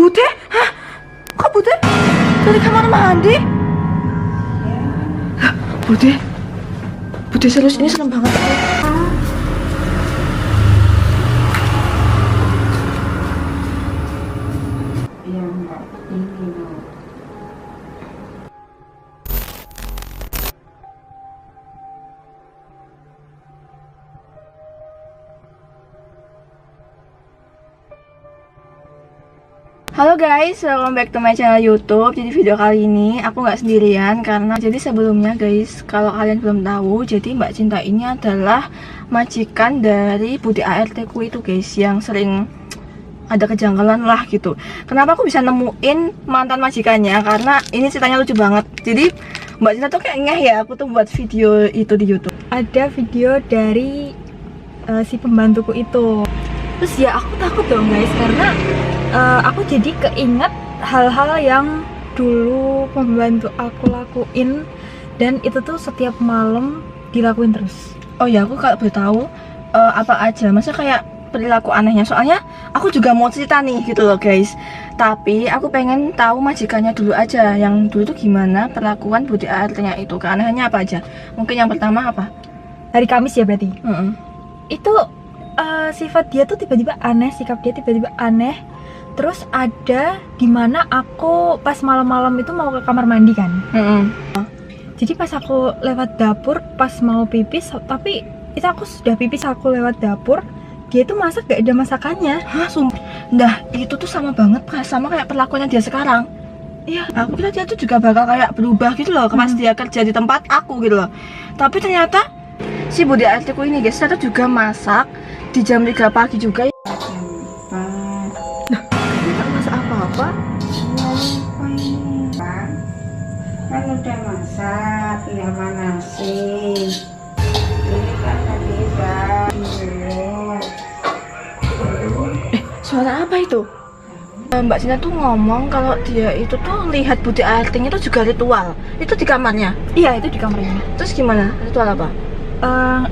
Bude? Hah? Kok Bude dari kamar mandi? Lah, Bude serius, ini serem banget. Halo guys, welcome back to my channel YouTube. Jadi video kali ini aku nggak sendirian karena jadi sebelumnya guys, kalau kalian belum tahu, jadi Mbak Cinta ini adalah majikan dari Bude ART ku itu guys, yang sering ada kejanggalan lah gitu. Kenapa aku bisa nemuin mantan majikannya? Karena ini ceritanya lucu banget. Jadi Mbak Cinta tuh kayak ngeh ya, aku tuh buat video itu di YouTube. Ada video dari si pembantuku itu. Terus ya aku takut dong guys, karena aku jadi keinget hal-hal yang dulu pembantu aku lakuin, dan itu tuh setiap malam dilakuin terus. Oh ya, aku kalau boleh tahu apa aja, masa kayak perilaku anehnya, soalnya aku juga mau cerita nih gitu loh guys. Tapi aku pengen tahu majikannya dulu aja, yang dulu tuh gimana perlakuan Bude ART-nya itu, keanehannya apa aja. Mungkin yang pertama apa? Hari Kamis ya berarti? Itu sifat dia tuh tiba-tiba aneh, sikap dia tiba-tiba aneh. Terus ada dimana aku pas malam-malam itu mau ke kamar mandi kan. Jadi pas aku lewat dapur, pas mau pipis, tapi itu aku sudah pipis, aku lewat dapur, dia tuh masak gak ada masakannya. Hah, sumpah? Nah, itu tuh sama banget sama kayak perlakuannya dia sekarang. Iya, aku kira dia tuh juga bakal kayak berubah gitu loh, pas dia kerja di tempat aku gitu loh. Tapi ternyata si Bude ART ku ini guys, ternyata juga masak di jam 3 pagi juga. Apa? Kan udah masak, ya manasin. Ini kan tadi belum. Suara apa itu? Mbak Cinta tuh ngomong kalau dia itu tuh lihat Bude ART-nya itu juga ritual. Itu di kamarnya? Iya, itu di kamarnya. Terus gimana? Ritual apa?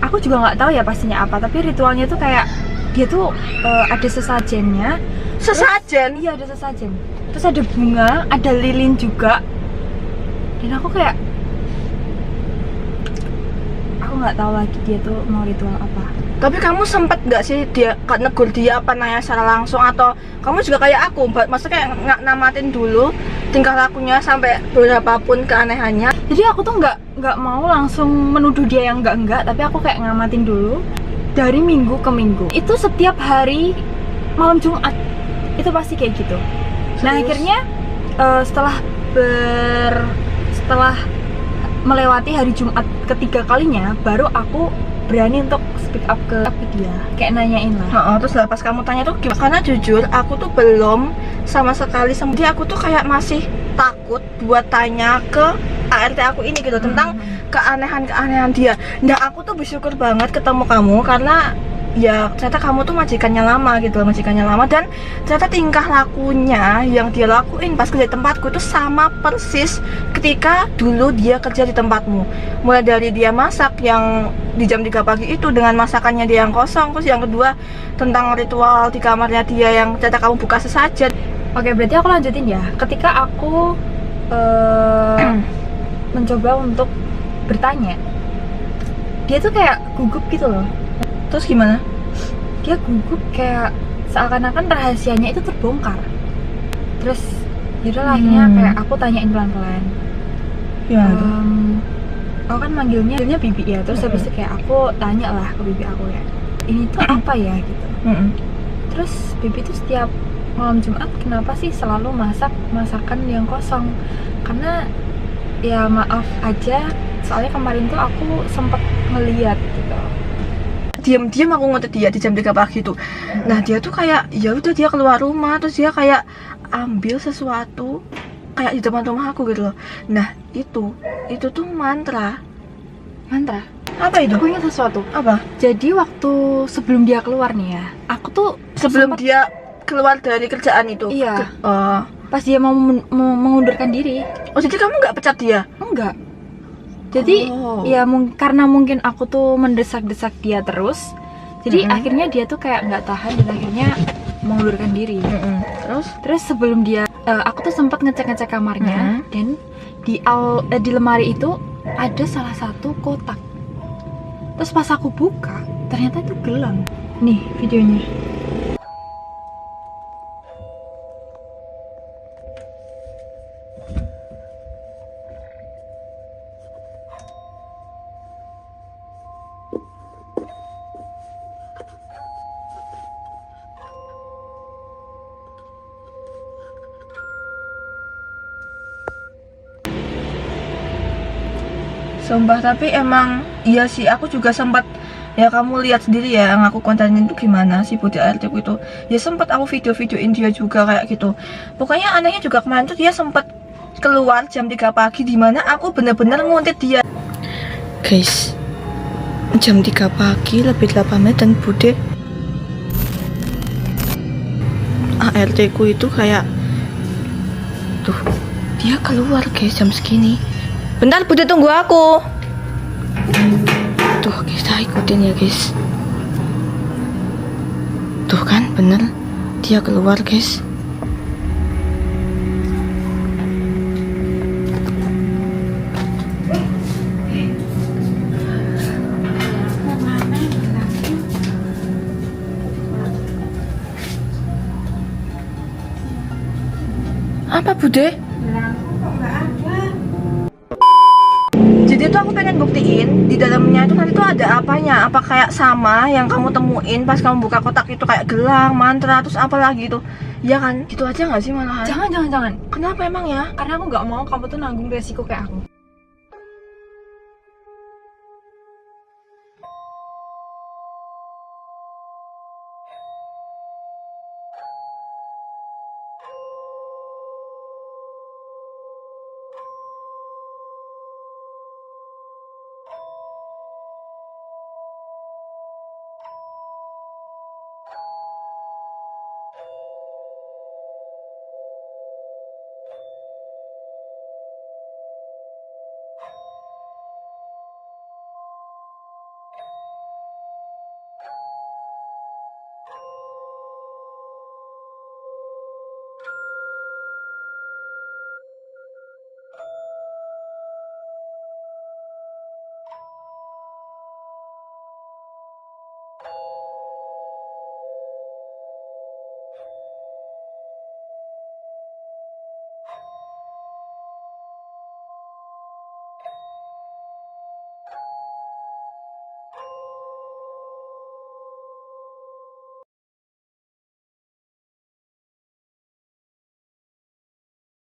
Aku juga nggak tahu ya pastinya apa, tapi ritualnya tuh kayak dia tuh ada sesajennya. Sesajen? Iya, ada sesajen. Terus ada bunga, ada lilin juga. Dan aku kayak, aku nggak tahu lagi dia tuh mau ritual apa. Tapi kamu sempet nggak sih dia negur dia apa nanya secara langsung, atau kamu juga kayak aku, maksudnya kayak nggak namatin dulu tingkah lakunya sampai berapapun keanehannya? Jadi aku tuh nggak mau langsung menuduh dia yang enggak, tapi aku kayak ngamatin dulu dari minggu ke minggu. Itu setiap hari malam Jumat itu pasti kayak gitu. Nah, akhirnya setelah melewati hari Jumat ketiga kalinya, baru aku berani untuk speak up ke dia, kayak nanyain lah. Terus pas kamu tanya tuh gimana? Karena jujur aku tuh belum sama sekali, jadi aku tuh kayak masih takut buat tanya ke ART aku ini gitu tentang keanehan-keanehan dia. Nah, aku tuh bersyukur banget ketemu kamu, karena ya ternyata kamu tuh majikannya lama gitu loh, dan ternyata tingkah lakunya yang dia lakuin pas kerja di tempatku itu sama persis ketika dulu dia kerja di tempatmu. Mulai dari dia masak yang di jam 3 pagi itu dengan masakannya dia yang kosong, terus yang kedua tentang ritual di kamarnya dia yang ternyata kamu buka sesajen. Oke, berarti aku lanjutin ya. Ketika aku mencoba untuk bertanya, dia tuh kayak gugup gitu loh. Terus gimana? Dia gugup kayak seakan-akan rahasianya itu terbongkar. Terus yaudah akhirnya kayak aku tanyain pelan-pelan. Aku kan manggilnya bibi ya. Terus habis itu kayak aku tanya lah ke bibi aku ya, ini tuh apa ya gitu. Terus bibi tuh setiap malam Jumat kenapa sih selalu masak masakan yang kosong? Karena ya maaf aja, soalnya kemarin tuh aku sempat ngeliat gitu. Diam-diam aku ngeliat dia di jam 3 pagi tuh. Nah, dia tuh kayak ya udah dia keluar rumah, terus dia kayak ambil sesuatu kayak di depan rumah aku gitu loh. Nah, itu tuh mantra. Apa itu? Aku ingat sesuatu. Apa? Jadi waktu sebelum dia keluar nih ya, aku tuh Sebelum dia keluar dari kerjaan itu? Iya. Pas dia mau mengundurkan diri. Oh, jadi kamu nggak pecat dia? Enggak. Jadi ya karena mungkin aku tuh mendesak-desak dia terus, jadi akhirnya dia tuh kayak nggak tahan, dan akhirnya mengundurkan diri. Terus sebelum dia, aku tuh sempat ngecek kamarnya dan di lemari itu ada salah satu kotak. Terus pas aku buka, ternyata itu gelang. Nih videonya. Sumpah, tapi emang iya sih, aku juga sempat, ya kamu lihat sendiri ya yang aku kontennya itu gimana si body ART ku itu. Ya sempat aku video-videoin dia juga kayak gitu. Pokoknya anehnya juga kemarin tuh dia sempat keluar jam 3 pagi dimana aku bener-bener nguntit dia. Guys, jam 3 pagi lebih 8 menit dan bude ART ku itu kayak tuh, dia keluar guys jam segini. Bentar bude, tunggu aku. Tuh kita ikutin ya guys. Tuh kan bener, dia keluar guys. Apa bude? Jadi tuh aku pengen buktiin di dalamnya itu nanti tuh ada apanya. Apa kayak sama yang kamu temuin pas kamu buka kotak itu, kayak gelang, mantra, terus apa lagi itu. Ya kan? Gitu aja gak sih malahan? Jangan. Kenapa emang ya? Karena aku nggak mau kamu tuh nanggung resiko kayak aku.